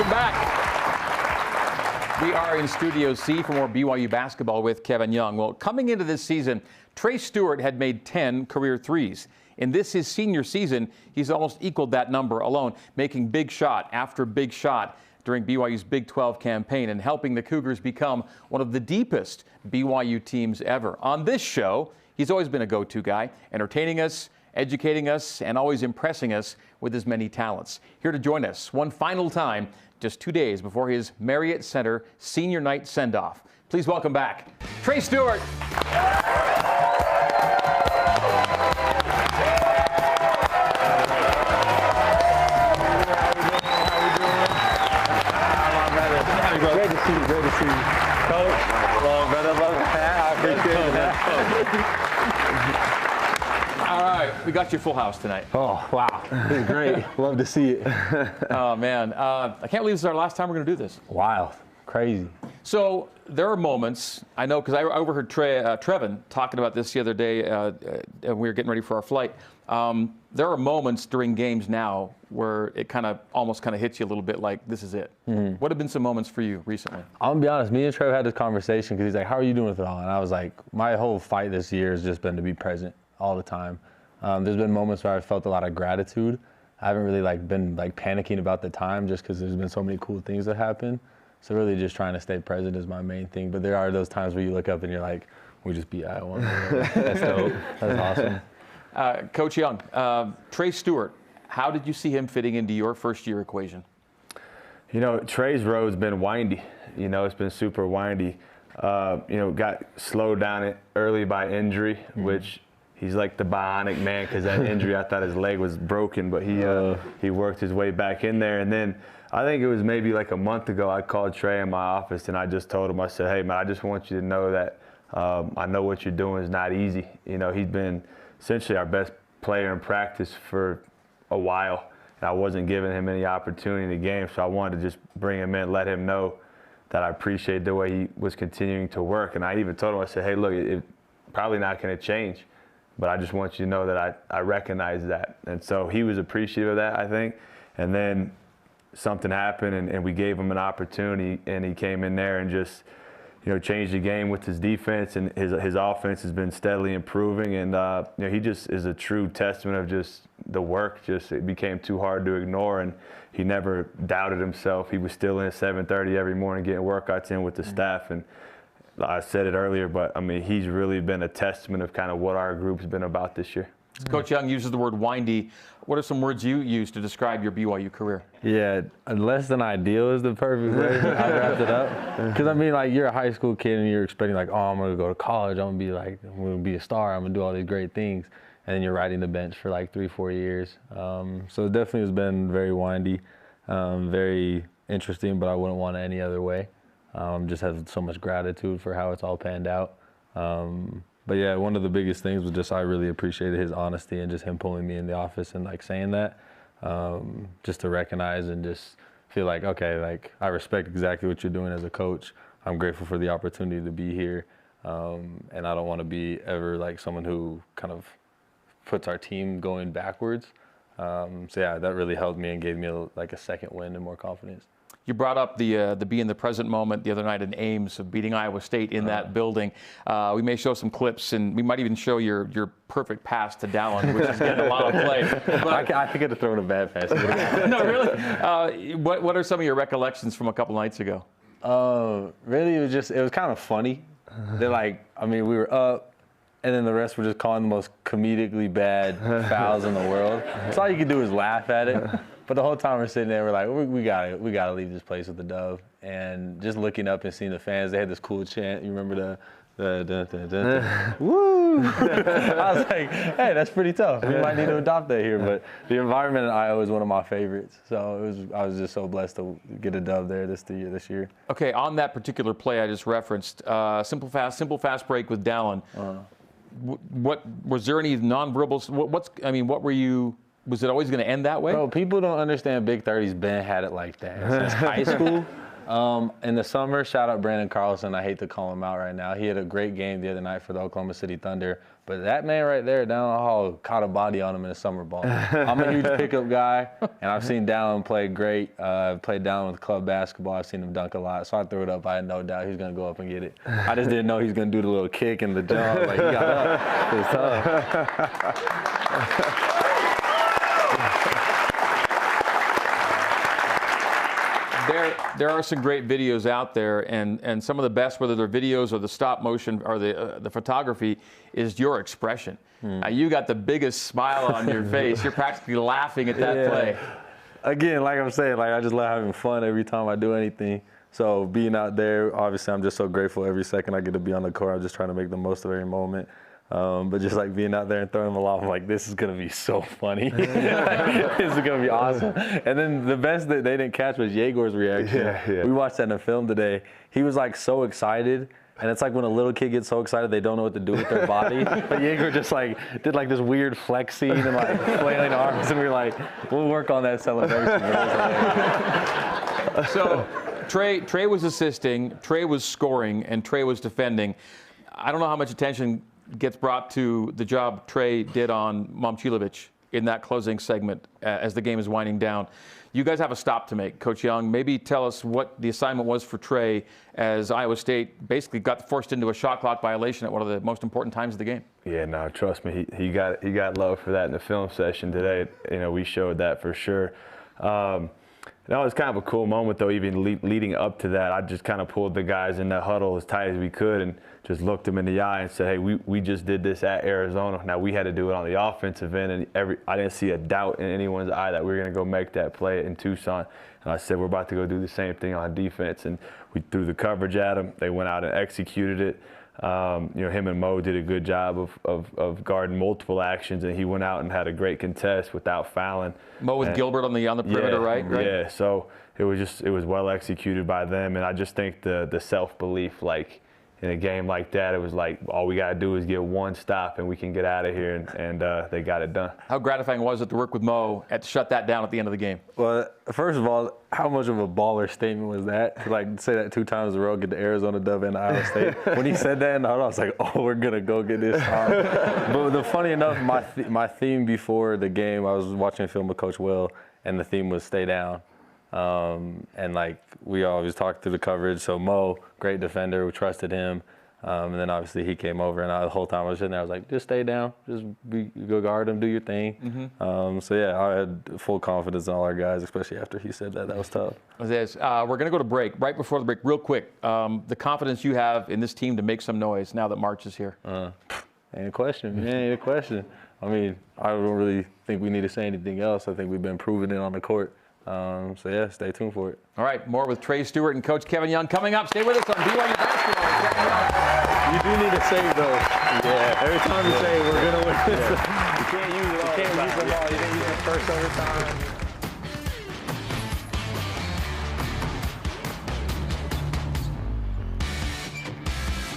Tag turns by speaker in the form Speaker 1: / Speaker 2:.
Speaker 1: Welcome back. We are in Studio C for more BYU basketball with Kevin Young. Well, coming into this season, Trey Stewart had made 10 career threes. In this, his senior season, he's almost equaled that number alone, making big shot after big shot during BYU's Big 12 campaign and helping the Cougars become one of the deepest BYU teams ever. On this show, he's always been a go-to guy, entertaining us, educating us, and always impressing us with his many talents. Here to join us one final time, just 2 days before his Marriott Center senior night send-off. Please welcome back Trey Stewart.
Speaker 2: Great to see you. Great to see you. Coach, well, brother, I appreciate that.
Speaker 1: All right, we got you full house tonight.
Speaker 2: Oh, wow. This is great. Love to see it.
Speaker 1: Oh, man. I can't believe this is our last time we're going to do this.
Speaker 2: Wild. Crazy.
Speaker 1: So there are moments, I know, because I overheard Trevin talking about this the other day and we were getting ready for our flight. There are moments during games now where it almost hits you a little bit like this is it. Mm-hmm. What have been some moments for you recently?
Speaker 2: I'm going to be honest. Me and Trev had this conversation because he's like, how are you doing with it all? And I was like, my whole fight this year has just been to be present all the time. There's been moments where I felt a lot of gratitude. I haven't really been panicking about the time just because there's been so many cool things that happen. So really just trying to stay present is my main thing. But there are those times where you look up and you're like, we just beat Iowa. That's dope. That's awesome.
Speaker 1: Coach Young, Trey Stewart, how did you see him fitting into your first-year equation?
Speaker 3: You know, Trey's road's been windy. You know, it's been super windy. Got slowed down early by injury, which he's like the bionic man because that injury, I thought his leg was broken, but he worked his way back in there. And then I think it was maybe like a month ago, I called Trey in my office and I just told him, I said, hey, man, I just want you to know that I know what you're doing is not easy. You know, he's been essentially our best player in practice for a while, and I wasn't giving him any opportunity in the game, so I wanted to just bring him in, let him know that I appreciate the way he was continuing to work. And I even told him, I said, hey, look, it's probably not going to change, but I just want you to know that I recognize that. And so he was appreciative of that, I think. And then something happened, and we gave him an opportunity, and he came in there and just, changed the game with his defense, and his offense has been steadily improving. And he just is a true testament of just the work. Just it became too hard to ignore, and he never doubted himself. He was still in at 7:30 every morning getting workouts in with the staff. And I said it earlier, but I mean, he's really been a testament of kind of what our group's been about this year.
Speaker 1: Coach Young uses the word windy. What are some words you use to describe your BYU career?
Speaker 2: Yeah, less than ideal is the perfect way I wrapped it up. Because I mean, you're a high school kid and you're expecting I'm going to go to college. I'm going to be a star. I'm going to do all these great things. And then you're riding the bench for 3-4 years. So it definitely has been very windy, very interesting, but I wouldn't want it any other way. Just have so much gratitude for how it's all panned out. But yeah, one of the biggest things was just I really appreciated his honesty and just him pulling me in the office and saying that, just to recognize and just feel okay, I respect exactly what you're doing as a coach. I'm grateful for the opportunity to be here, and I don't want to be ever someone who kind of puts our team going backwards. So yeah, that really helped me and gave me a second wind and more confidence.
Speaker 1: You brought up the be in the present moment the other night in Ames of beating Iowa State in that building. We may show some clips, and we might even show your perfect pass to Dallin, which is getting a lot of play. But
Speaker 2: I could have thrown a bad pass.
Speaker 1: No, really? What are some of your recollections from a couple nights ago?
Speaker 2: Really, it was kind of funny. They're we were up, and then the rest were just calling the most comedically bad fouls in the world. So all you could do is laugh at it. But the whole time we're sitting there, we're like, we gotta leave this place with the dub. And just looking up and seeing the fans, they had this cool chant. You remember the woo? I was like, hey, that's pretty tough. We might need to adopt that here. But the environment in Iowa is one of my favorites. So I was just so blessed to get a dub there this year.
Speaker 1: Okay, on that particular play I just referenced, simple fast break with Dallin. What was there any nonverbals? What were you? Was it always going to end that way?
Speaker 2: Bro, people don't understand Big 30's been had it like that since high school. In the summer, shout out Brandon Carlson. I hate to call him out right now. He had a great game the other night for the Oklahoma City Thunder. But that man right there down the hall caught a body on him in a summer ball. I'm a huge pickup guy, and I've seen Dallin play great. Played Dallin with club basketball. I've seen him dunk a lot. So I threw it up. I had no doubt he was going to go up and get it. I just didn't know he was going to do the little kick and the jump. Like, he got up. It was tough.
Speaker 1: There are some great videos out there, and some of the best, whether they're videos or the stop motion or the photography, is your expression. You got the biggest smile on your face. You're practically laughing at that play.
Speaker 2: Again, like I'm saying, like I just love having fun every time I do anything. So being out there, obviously, I'm just so grateful every second I get to be on the court. I'm just trying to make the most of every moment. But just like being out there and throwing them aloft, I'm like, this is going to be so funny. This is going to be awesome. And then the best that they didn't catch was Yegor's reaction. We watched that in the film today. He was like so excited. And it's like when a little kid gets so excited they don't know what to do with their body. But Yegor just like did like this weird flexing and like flailing arms. And we were like, we'll work on that celebration.
Speaker 1: So Trey was assisting, Trey was scoring, and Trey was defending. I don't know how much attention gets brought to the job Trey did on Momcilovic in that closing segment as the game is winding down. You guys have a stop to make. Coach Young, maybe tell us what the assignment was for Trey as Iowa State basically got forced into a shot clock violation at one of the most important times of the game.
Speaker 3: Yeah, no, trust me, he got love for that in the film session today. You know, we showed that for sure. That was kind of a cool moment, though, even leading up to that. I just kind of pulled the guys in that huddle as tight as we could and just looked them in the eye and said, hey, we just did this at Arizona. Now, we had to do it on the offensive end, and I didn't see a doubt in anyone's eye that we were going to go make that play in Tucson. And I said, we're about to go do the same thing on defense. And we threw the coverage at them. They went out and executed it. You know, him and Mo did a good job of guarding multiple actions, and he went out and had a great contest without fouling.
Speaker 1: Mo with Gilbert on the perimeter, right?
Speaker 3: Yeah, so it was well executed by them, and I just think the self-belief, like in a game like that, it was like all we got to do is get one stop and we can get out of here, and they got it done.
Speaker 1: How gratifying was it to work with Mo and shut that down at the end of the game?
Speaker 2: Well, first of all, how much of a baller statement was that? To like say that 2 times in a row, get the Arizona dub and Iowa State. When he said that in the huddle, I was like, oh, we're going to go get this. But funny enough, my theme before the game, I was watching a film with Coach Will, and the theme was stay down. And like we always talked through the coverage. So Mo, great defender, we trusted him. And then obviously he came over, and the whole time I was sitting there, I was like, just stay down, just go guard him, do your thing. So yeah, I had full confidence in all our guys, especially after he said that. That was tough.
Speaker 1: We're going to go to break. Right before the break, real quick, the confidence you have in this team to make some noise now that March is here.
Speaker 2: Ain't a question, man. Ain't a question. I mean, I don't really think we need to say anything else. I think we've been proving it on the court. So yeah, stay tuned for it.
Speaker 1: All right, more with Trey Stewart and Coach Kevin Young coming up. Stay with us on BYU Basketball.
Speaker 2: You do need to save though. Yeah, every time you say we're gonna win.
Speaker 3: You can't use it all.
Speaker 2: You can't use them all. You didn't use the first overtime.